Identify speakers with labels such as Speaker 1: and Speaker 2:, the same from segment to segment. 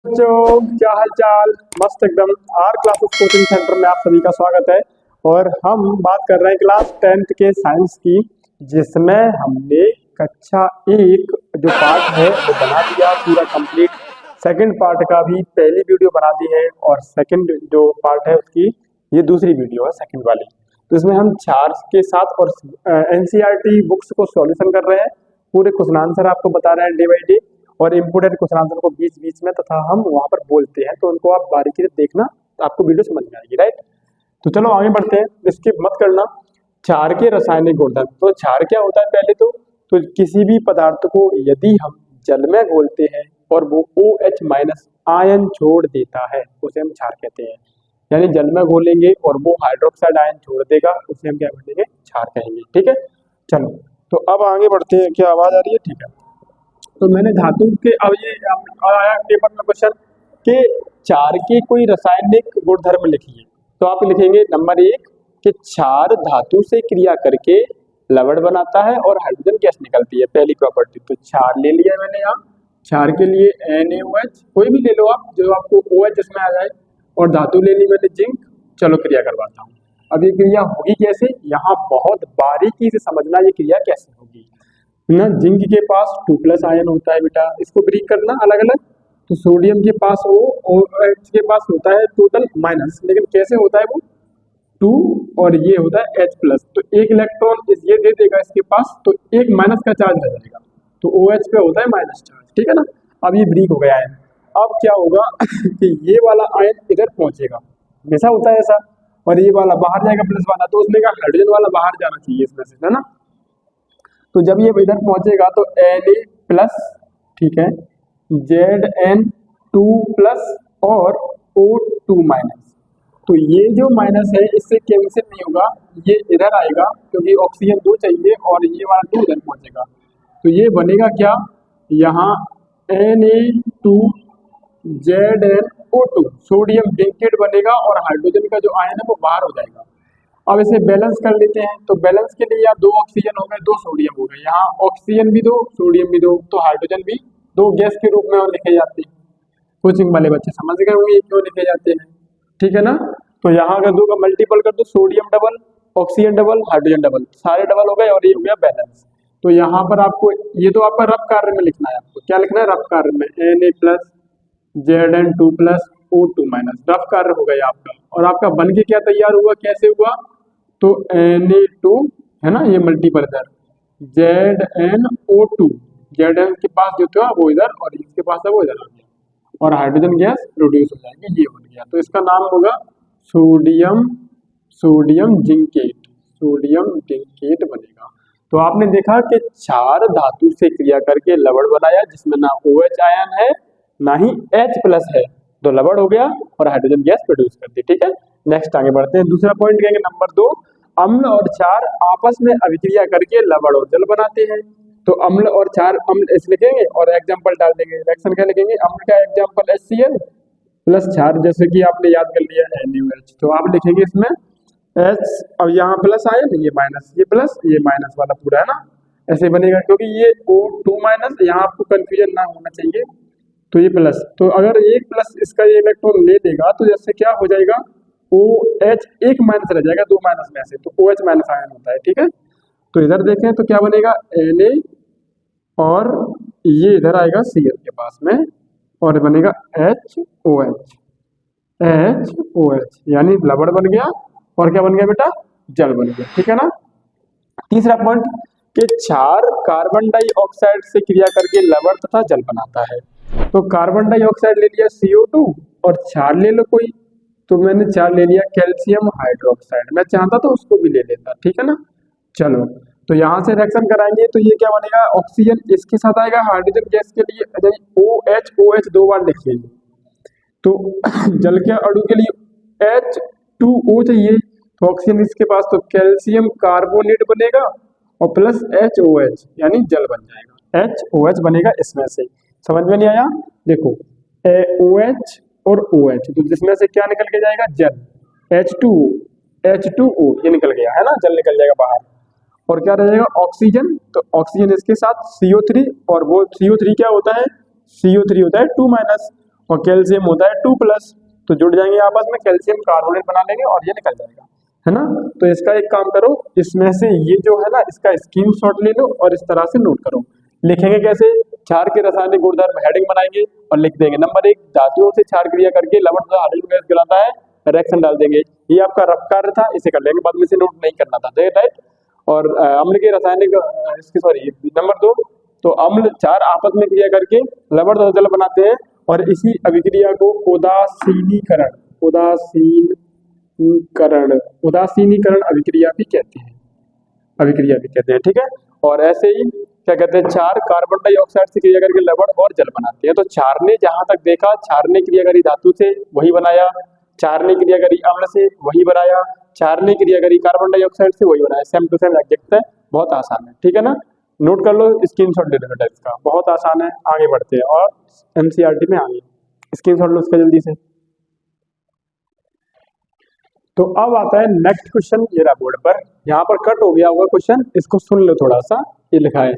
Speaker 1: बच्चों, क्या हाल चाल। मस्त एकदम। आर क्लासेस कोचिंग सेंटर में आप सभी का स्वागत है। और हम बात कर रहे हैं क्लास 10th के साइंस की, जिसमें हमने कक्षा 1 जो पार्ट है वो बना दिया पूरा कंप्लीट। सेकंड पार्ट का भी पहली वीडियो बना दी है, और सेकंड जो पार्ट है उसकी ये दूसरी वीडियो है, सेकंड वाली। तो इसमें हम चार्ट्स के साथ और एनसीईआरटी बुक्स को सॉल्यूशन कर रहे हैं। पूरे क्वेश्चन आंसर आपको बता रहे हैं डे बाई डे, और इम्पोर्टेंट क्वेश्चन आंसर को बीच बीच में तथा हम वहां पर बोलते हैं, तो उनको आप बारीकी से देखना, तो आपको वीडियो समझ में आएगी। राइट, तो चलो आगे बढ़ते हैं, स्किप मत करना। क्षार के रासायनिक गुणधर्म। तो क्षार क्या होता है पहले तो किसी भी पदार्थ को यदि हम जल में घोलते हैं और वो OH माइनस आयन छोड़ देता है, उसे हम क्षार कहते हैं। यानी जल में घोलेंगे और वो हाइड्रोक्साइड आयन छोड़ देगा, उसे हम क्या बोलेंगे, क्षार कहेंगे। ठीक है, चलो तो अब आगे बढ़ते हैं। क्या आवाज आ रही है? ठीक है। तो मैंने धातु के, अब ये आया पेपर में क्वेश्चन कि क्षार के कोई रासायनिक गुणधर्म लिखिए। तो आप लिखेंगे नंबर 1 कि क्षार धातु से क्रिया करके लवण बनाता है और हाइड्रोजन गैस निकलती है, पहली प्रॉपर्टी। तो क्षार ले लिया मैंने यहाँ। क्षार के लिए NaOH कोई भी ले लो आप, जो आपको OH इसमें आ जाए। और धातु ले ली मैंने जिंक। चलो क्रिया करवाता हूँ। अब ये क्रिया होगी कैसे, यहाँ बहुत बारीकी से समझना ये क्रिया कैसे होगी ना। जिंक के पास 2+ आयन होता है बेटा, इसको ब्रेक करना अलग अलग। तो सोडियम के पास O और H के पास होता है टोटल माइनस, लेकिन कैसे होता है वो 2, और ये होता है H+। तो एक इलेक्ट्रॉन ये दे देगा इसके पास, तो एक माइनस का चार्ज रह जाएगा, तो OH पे होता है माइनस चार्ज। ठीक है ना। अब ये ब्रेक हो गया आयन। अब क्या होगा कि ये वाला आयन इधर पहुंचेगा, हमेशा होता है ऐसा, और ये वाला बाहर जाएगा प्लस वाला, तो उसने कहा हाइड्रोजन वाला बाहर जाना चाहिए इसमें से, है ना। तो जब ये इधर पहुंचेगा तो Na+, ठीक है, Zn2+ और O2-। तो ये जो माइनस है इससे कैंसिल नहीं होगा, ये इधर आएगा क्योंकि ऑक्सीजन 2 चाहिए, और ये वाला 2 इधर पहुंचेगा। तो ये बनेगा क्या, यहाँ Na2ZnO2 सोडियम जिंकेट बनेगा, और हाइड्रोजन का जो आयन है वो बाहर हो जाएगा। अब इसे बैलेंस कर लेते हैं। तो बैलेंस के लिए यहाँ 2 ऑक्सीजन हो गए, 2 सोडियम हो गए, यहाँ ऑक्सीजन भी 2 सोडियम भी 2, तो हाइड्रोजन भी 2 गैस के रूप में और लिखे जाते हैं। कोचिंग वाले बच्चे समझ गए होंगे ये क्यों लिखे जाते हैं। ठीक है ना। तो यहाँ अगर 2 का मल्टीपल कर दो, sodium double, oxygen double, hydrogen double, सारे डबल हो गए, और ये हो गया बैलेंस। तो यहाँ पर आपको ये तो आपका रफ कार्य में लिखना है। आपको क्या लिखना है रफ कार्य में, Na+Zn2+O2-। रफ कार्य हो गया आपका, और आपका बन के क्या तैयार हुआ, कैसे हुआ, तो Na2 है ना, ये मल्टीपल इधर, ZnO2, Zn के पास जो था वो इधर, और इसके पास था वो इधर आ गया, और हाइड्रोजन गैस प्रोड्यूस हो जाएगी, ये बन गया। तो इसका नाम होगा सोडियम जिंकेट बनेगा। तो आपने देखा कि क्षार धातु से क्रिया करके लवण बनाया, जिसमें ना OH आयन है ना ही H+ है, तो लवण हो गया और हाइड्रोजन गैस प्रोड्यूस कर दी। ठीक है, नेक्स्ट आगे बढ़ते हैं। दूसरा पॉइंट कहेंगे नंबर 2, अम्ल और क्षार आपस में अभिक्रिया करके लवण और जल बनाते हैं। तो अम्ल और क्षार, अम्ल ऐसे लिखेंगे और एग्जाम्पल डाल देंगे। रिएक्शन क्या लिखेंगे, अम्ल का एग्जाम्पल HCl प्लस क्षार, जैसे कि आपने याद कर लिया NaOH, तो आप लिखेंगे इसमें H, अब यहाँ प्लस आए, ये माइनस, ये प्लस, ये माइनस वाला पूरा, है ना, ऐसे बनेगा, क्योंकि ये O2-, यहाँ आपको कंफ्यूजन ना होना चाहिए। तो ये प्लस, तो अगर एक प्लस इसका ये इलेक्ट्रॉन ले लेगा, तो जैसे क्या हो जाएगा, OH एक माइनस रह जाएगा 2 माइनस में से, तो OH माइनस आयन होता है। ठीक है, तो इधर देखें तो क्या बनेगा, Na, और ये इधर आएगा Cl के पास में, और बनेगा HOH, यानी लवण बन गया, और क्या बन गया बेटा, जल बन गया। ठीक है ना। तीसरा पॉइंट कि क्षार कार्बन डाइऑक्साइड से क्रिया करके लवण तथा जल बनाता है। तो कार्बन डाइऑक्साइड ले लिया CO2, और क्षार ले लो कोई, तो मैंने क्षार ले लिया कैल्शियम हाइड्रोक्साइड। मैं चाहता तो उसको भी ले लेता। ठीक है ना। चलो, तो यहाँ से रिएक्शन कराएंगे, तो ये क्या बनेगा, ऑक्सीजन इसके साथ आएगा, हाइड्रोजन गैस के लिए OH 2 बार लिखिए। तो जल के अणु के लिए H2O चाहिए, तो ऑक्सीजन इसके पास, तो कैल्शियम कार्बोनेट बनेगा, और प्लस HOH, यानी जल बन जाएगा। HOH बनेगा इसमें से। समझ में नहीं आया, देखो OH और OH, तो जिसमें से क्या निकल के जाएगा, जल, H2O ये निकल गया, है ना, जल निकल जाएगा बाहर, और क्या रह जाएगा, ऑक्सीजन। तो ऑक्सीजन इसके साथ CO3, और वो CO3 क्या होता है, CO3 होता है 2-, और कैल्शियम होता है 2+, तो जुड़ जाएंगे आपस में, कैल्शियम कार्बोनेट बना लेंगे और ये निकल जाएगा, है ना। तो इसका एक काम करो, इसमें से ये जो है ना इसका स्क्रीनशॉट ले लो और इस तरह से नोट करो। लिखेंगे कैसे? क्षार के रासायनिक गुणधर्म हेडिंग बनाएंगे और लिख देंगे नंबर 1, धातुओं से क्षार क्रिया करके लवण तथा हाइड्रोजन गैस गलाता है, रिएक्शन डाल देंगे। ये आपका रफ कार्य था, इसे कर लेंगे, बाद में से नोट नहीं करना था, राइट। और अम्ल के रासायनिक इसके सॉरी नंबर 2, तो अम्ल क्षार आपस में क्रिया करके लवण तथा जल बनाते हैं और इसी अभिक्रिया को उदासीनीकरण अभिक्रिया भी कहते हैं, ठीक है। और ऐसे ही क्या कहते हैं, क्षार कार्बन डाइऑक्साइड से क्रिया करके लवण और जल बनाते हैं। तो क्षार ने जहां तक देखा, क्षार ने क्रिया करी धातु से, वही बनाया, क्षार ने क्रिया करी अम्ल से, वही बनाया, क्षार ने क्रिया करी कार्बन डाइऑक्साइड से, वही बनाया। सेम टू सेम एग्जैक्ट है, बहुत आसान है, ठीक है ना। नोट कर लो, स्क्रीनशॉट ले लो बेटा इसका, बहुत आसान है। आगे बढ़ते हैं और एनसीईआरटी में आगे स्क्रीनशॉट लो इसका जल्दी से। तो अब आता है नेक्स्ट क्वेश्चन, ये रहा बोर्ड पर, यहाँ पर कट हो गया होगा क्वेश्चन, इसको सुन लो थोड़ा सा। ये लिखा है,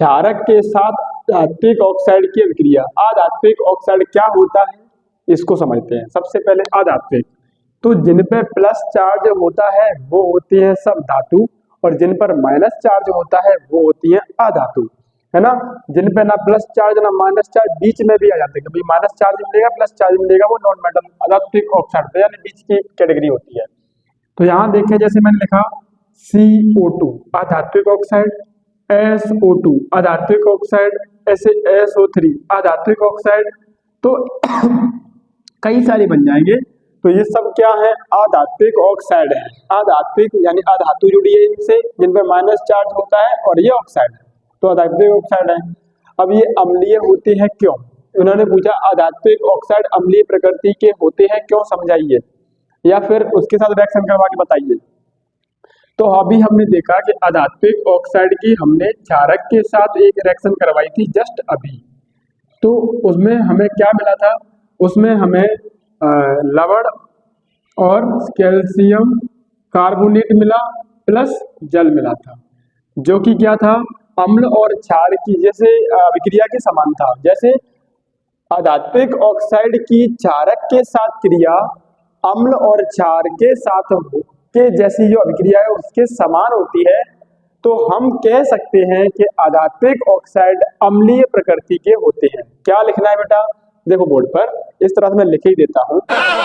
Speaker 1: क्षारक के साथ धात्विक ऑक्साइड की अभिक्रिया। अधात्विक ऑक्साइड क्या होता है, इसको समझते हैं। सबसे पहले अधात्विक, तो जिन पे प्लस चार्ज होता है वो होती है सब धातु, और जिन पर माइनस चार्ज होता है वो होती है अधातु, है ना। जिन पे ना प्लस चार्ज ना माइनस चार्ज, बीच में भी आ जाते हैं, कभी माइनस चार्ज मिलेगा प्लस चार्ज मिलेगा, वो नॉन मेटल अधात्विक ऑक्साइड यानी बीच की कैटेगरी होती है। तो यहाँ देखें, जैसे मैंने लिखा CO2 अधात्विक ऑक्साइड, SO2 अधात्विक ऑक्साइड, ऐसे SO3 अधात्विक ऑक्साइड, तो कई सारे बन जाएंगे। तो ये सब क्या है, अधात्विक ऑक्साइड है। अधात्विक यानी अधातु जुड़ी है इनसे, जिन पर माइनस चार्ज होता है, और ये ऑक्साइड है, तो अधात्विक ऑक्साइड है। अब ये अम्लीय होते हैं क्यों? उन्होंने पूछा अधात्विक ऑक्साइड अम्लीय प्रकृति के होते हैं क्यों, समझाइए, या फिर उसके साथ रिएक्शन करवा के बताइए। तो अभी हमने देखा कि अधात्विक ऑक्साइड की हमने क्षारक के साथ एक रिएक्शन करवाई थी जस्ट अभी, तो उसमें हमें क्या मिला था? उसमें हमें लवण और कैल्शियम कार्बोनेट मिला प्लस जल मिला था, जो कि क्या था, अम्ल और क्षार की जैसे अभिक्रिया के समान था। जैसे अधात्विक ऑक्साइड की क्षारक के साथ क्रिया अम्ल और क्षार के साथ के जैसी जो अभिक्रिया है उसके समान होती है, तो हम कह सकते हैं कि अधात्विक ऑक्साइड अम्लीय प्रकृति के होते हैं। क्या लिखना है बेटा, देखो बोर्ड पर इस तरह से मैं लिख ही देता हूँ,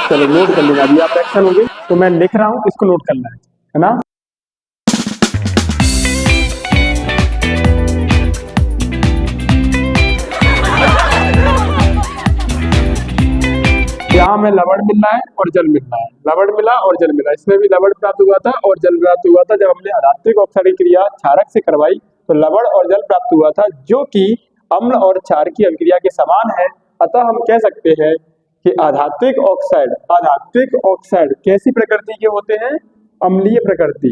Speaker 1: चलो नोट कर लेना। अभी आप एक्शन होगी तो मैं लिख रहा हूँ, इसको नोट करना है ना। यहाँ में लवण मिल रहा है और जल मिल रहा है, लवण मिला और जल मिला, इसमें भी लवण प्राप्त हुआ था और जल प्राप्त हुआ था। जब हमने अधात्विक ऑक्साइड की क्रिया क्षारक से करवाई तो लवण और जल प्राप्त हुआ था, जो कि अम्ल और क्षार की अभिक्रिया के समान है। अतः हम कह सकते हैं कि अधात्विक ऑक्साइड कैसी प्रकृति के होते हैं? अम्लीय प्रकृति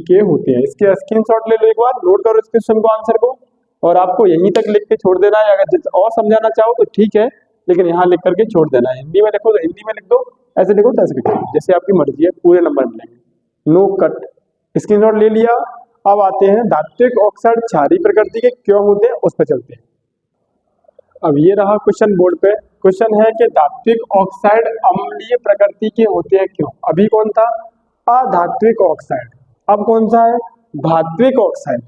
Speaker 1: के होते हैं। इसके स्क्रीनशॉट ले लो एक बार, नोट करो इस क्वेश्चन को, आंसर को, और आपको यहीं तक लिख के छोड़ देना है। अगर और समझाना चाहो तो ठीक है, लेकिन यहाँ लिख करके छोड़ देना है। हिंदी में लिखो तो हिंदी में लिख दो, ऐसे लिखो तो ऐसे लिखो, जैसे आपकी मर्जी है, पूरे नंबर मिलेंगे, नो कट। स्क्रीनशॉट ले लिया। अब आते हैं धात्विक ऑक्साइड क्षारीय प्रकृति के क्यों होते हैं, उस पर चलते हैं। अब ये रहा क्वेश्चन बोर्ड पे, क्वेश्चन है कि धात्विक ऑक्साइड अम्लीय प्रकृति के होते हैं क्यों। अभी कौन था? अधात्विक ऑक्साइड। अब कौन सा है? धात्विक ऑक्साइड।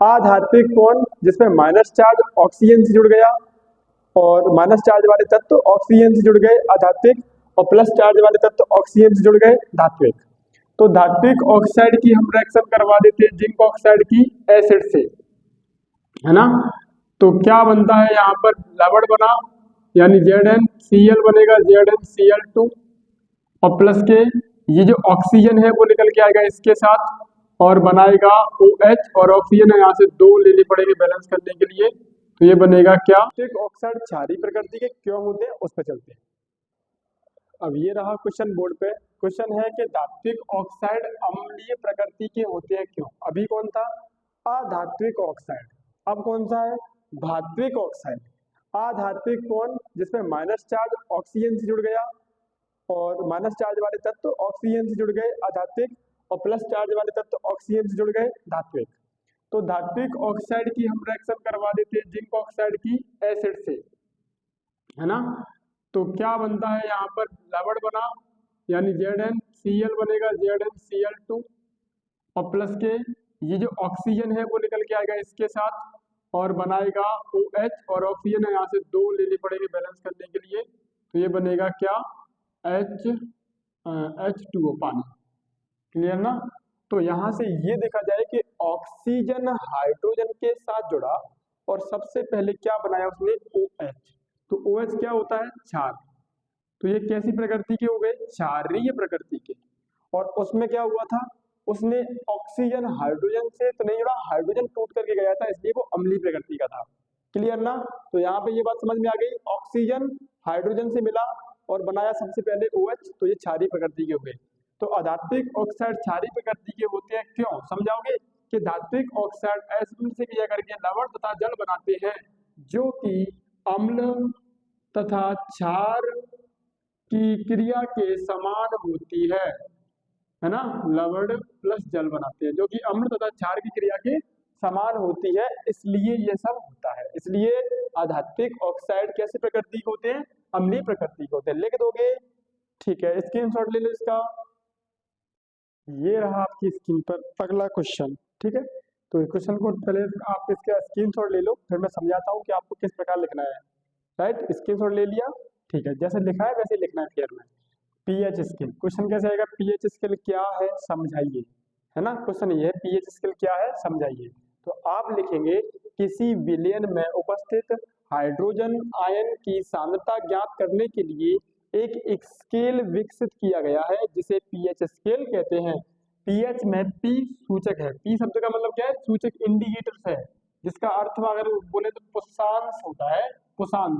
Speaker 1: अधात्विक कौन? जिसमें माइनस चार्ज ऑक्सीजन से जुड़ गया, और माइनस चार्ज वाले तत्व ऑक्सीजन से जुड़ गए अधात्विक, और प्लस चार्ज वाले तत्व ऑक्सीजन से जुड़ गए धात्विक। तो धात्विक ऑक्साइड की हम रिएक्शन करवा देते हैं जिंक ऑक्साइड की एसिड से, है ना। तो क्या बनता है यहाँ पर? लवण बना, यानी ZnCl बनेगा, ZnCl2, और प्लस के ये जो ऑक्सीजन है वो निकल के आएगा इसके साथ और बनाएगा OH, और ऑक्सीजन है यहाँ से 2 लेने पड़ेंगे बैलेंस करने के लिए, तो ये बनेगा क्या? धात्विक ऑक्साइड क्षारीय प्रकृति के क्यों होते हैं, उस पर चलते हैं। अब ये रहा क्वेश्चन बोर्ड पे, क्वेश्चन है कि धात्विक ऑक्साइड अम्लीय प्रकृति के होते हैं क्यों। अभी कौन था? अधात्विक ऑक्साइड। अब कौन सा है? धात्विक ऑक्साइड। अधात्विक कौन? जिसमें माइनस चार्ज ऑक्सीजन से जुड़ गया, और माइनस चार्ज वाले तत्व ऑक्सीजन से जुड़ गए अधात्विक, और प्लस चार्ज वाले तत्व ऑक्सीजन से जुड़ गए धात्विक। तो धात्विक ऑक्साइड की हम रिएक्शन करवा देते हैं जिंक ऑक्साइड की एसिड से, है ना। तो क्या बनता है यहाँ पर, लवण बना, यानी ZnCl बनेगा, ZnCl2, और प्लस के ये जो ऑक्सीजन है वो निकल के आएगा इसके साथ और बनाएगा OH, और ऑक्सीजन है यहाँ से 2 लेने पड़ेंगे बैलेंस करने के लिए, तो ये बनेगा क्या, H2O, पानी। क्लियर ना। तो यहाँ से ये देखा जाए कि ऑक्सीजन हाइड्रोजन के साथ जुड़ा और सबसे पहले क्या बनाया उसने, OH। तो OH क्या होता है, क्षार। तो ये कैसी प्रकृति के हो गए, क्षारीय प्रकृति के। और उसमें क्या हुआ था, उसने ऑक्सीजन हाइड्रोजन से तो नहीं जुड़ा, हाइड्रोजन टूट करके गया था, इसलिए वो अम्लीय प्रकृति का था। क्लियर ना। तो यहाँ पे ये बात समझ में आ गई, ऑक्सीजन हाइड्रोजन से मिला और बनाया सबसे पहले OH, तो ये क्षारीय प्रकृति के हुए। तो अधात्विक ऑक्साइड क्षारीय प्रकृति के होते हैं, क्यों, समझाओगे कि धात्विक ऑक्साइड एसिड से क्रिया करके लवण तथा जल बनाते हैं जो कि अम्ल तथा क्षार की क्रिया के समान होती है ना। लवण प्लस जल बनाते हैं जो कि अम्ल तथा क्षार की क्रिया के समान होती है, इसलिए ये सब होता है। इसलिए अधात्विक ऑक्साइड कैसे प्रकृति के होते हैं, अम्लीय प्रकृति के होते हैं। लिख दोगे, ठीक है, स्क्रीनशॉट ले लो इसका। ये रहा आपकी स्क्रीन पर अगला क्वेश्चन, ठीक है। तो क्वेश्चन को पहले आप इसका स्क्रीनशॉट ले लो, फिर मैं समझाता हूँ कि आपको किस प्रकार लिखना है। राइट, स्क्रीनशॉट ले लिया, ठीक है, जैसे लिखा है वैसे लिखना है फेयर में। पीएच स्केल, क्वेश्चन कैसे आएगा, पीएच स्केल क्या है समझाइए, है ना। क्वेश्चन ये है पीएच स्केल क्या है समझाइए। तो आप लिखेंगे किसी विलयन में उपस्थित हाइड्रोजन आयन की सांद्रता ज्ञात करने के लिए एक स्केल विकसित किया गया है जिसे पीएच स्केल कहते हैं। पीएच में पी सूचक है, पी शब्द का मतलब क्या है, सूचक, इंडिकेटर्स है, जिसका अर्थ अगर बोले तो पुषांश होता है, पुषांश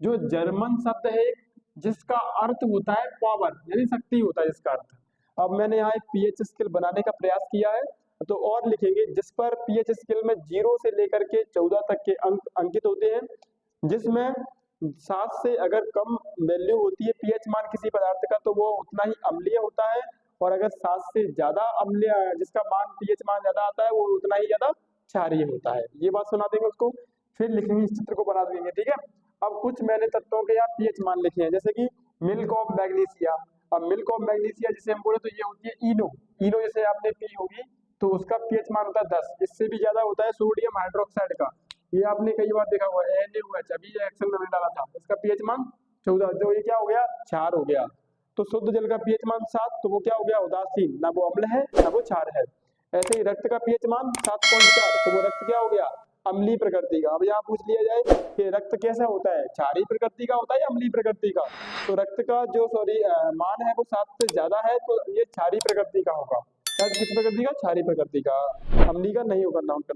Speaker 1: जो जर्मन शब्द है जिसका अर्थ होता है पावर, यानी शक्ति होता है इसका अर्थ। अब मैंने यहाँ एक पीएच स्केल बनाने का प्रयास किया है, तो और लिखेंगे जिस पर पीएच स्केल में 0 से लेकर के 14 तक के अंक अंकित होते हैं, जिसमें 7 से अगर कम वैल्यू होती है पीएच मान किसी पदार्थ का तो वो उतना ही अम्लीय होता है, और अगर 7 से ज्यादा अम्लीय, जिसका मान पीएच मान ज्यादा आता है वो उतना ही ज्यादा क्षारीय होता है। ये बात सुना देंगे उसको, फिर लिखेंगे, इस चित्र को बना देंगे, ठीक है। अब कुछ मैंने तत्वों के यहाँ पीएच मान लिखे हैं, जैसे कि मिल्क ऑफ मैग्नीशिया। अब मिल्क ऑफ मैग्नीशिया जिसे हम बोले तो ये होती है इनो, इनो जैसे आपने पी होगी तो उसका पीएच मान होता है 10, इससे भी ज्यादा होता है सोडियम हाइड्रोक्साइड का, ये आपने कई बार देखा हुआ है, NaOH, अभी रिएक्शन में डाला था, इसका पीएच मान 14, तो ये क्या हो गया, क्षार हो गया। तो शुद्ध जल का पीएच मान 7, तो वो क्या हो गया, उदासीन, ना वो अम्ल है ना वो क्षार है। ऐसे ही रक्त का पीएच मान 7.4, तो वो रक्त क्या हो गया, अम्लीय प्रकृति का। अब यहाँ पूछ लिया जाए कि रक्त कैसा होता है, क्षारीय प्रकृति का होता है या अम्लीय प्रकृति का, तो रक्त का जो मान है वो 7 से ज्यादा है, तो ये क्षारीय प्रकृति का होगा। किस प्रकृति का, क्षारीय प्रकृति का, अम्लीय का नहीं होगा नाम।